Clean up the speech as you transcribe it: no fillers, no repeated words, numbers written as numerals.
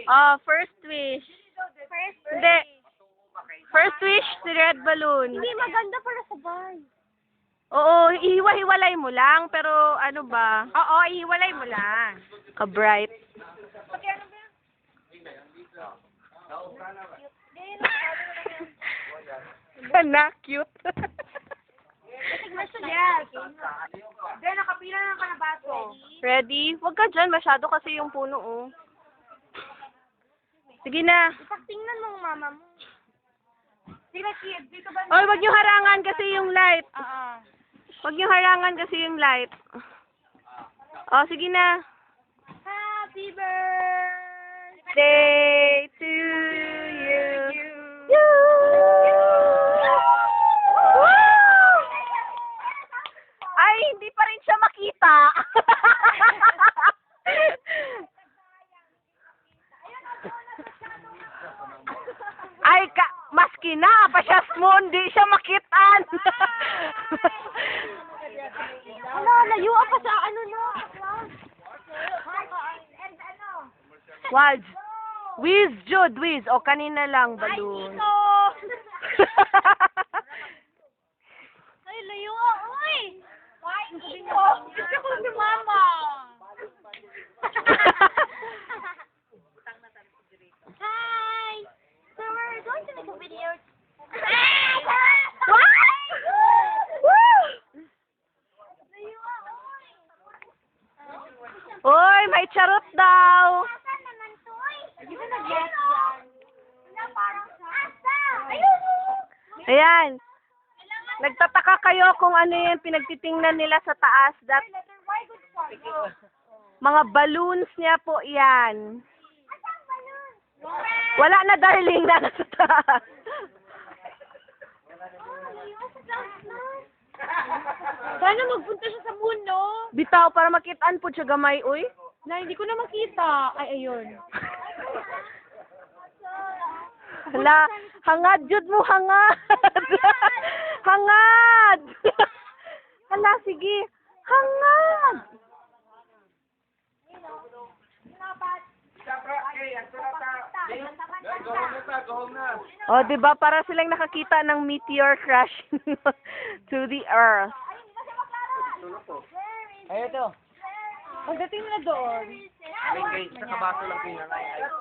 Oh, first wish. Hindi. First wish, si Red Balloon. Hindi maganda para sa guy. Oo, ihiwa-hiwalay mo lang, pero ano ba? Oo, ihiwalay mo lang. Ka-bright. Na, cute. Yes. Then, nakapila na ng kalabaso. Ready? Huwag ka dyan, masyado kasi yung puno, oh. Sige na. Tingnan mo mama mo. Sila kid, dito ba? Oy, wag niyo harangan kasi yung light. Oo. Wag niyo harangan kasi yung light. Oh, sige na. Happy birthday Day to you. You. Ay, hindi pa rin siya makita. Ay, maski na, pasyas mo, hindi siya makitaan. Ala, layuan pa sa ano na. And ano? Waj. Wiz, Jude, Wiz. O, kanina lang, balloon. Ay, layuan. Uy! Why, Ito? Gusto ko si mama. Hi! So we're going to make a video. Uy, may charot daw. Asan naman to? Hindi ba nag-yes yan? Wala parang sa... Asa? Ayun! Ayan. Nagtataka kayo kung ano yung pinagtitingnan nila sa taas. That, Letter Y, good for. mga balloons niya po yan. Asang balloon? Wala na, darling, na nasa taas. Sana magpunta siya sa moon, no? Bitaw, para makitaan po siya gamay, uy. Na, hindi ko na makita. Ay, ayun. Hala, hangad, Jud mo, hangad. Hangad. Hala, sige. Hangad. O, diba, para silang nakakita ng meteor crashing to the earth. Ay, ito. Pagdating na doon, Ay, guys, nakabato lang pinalay.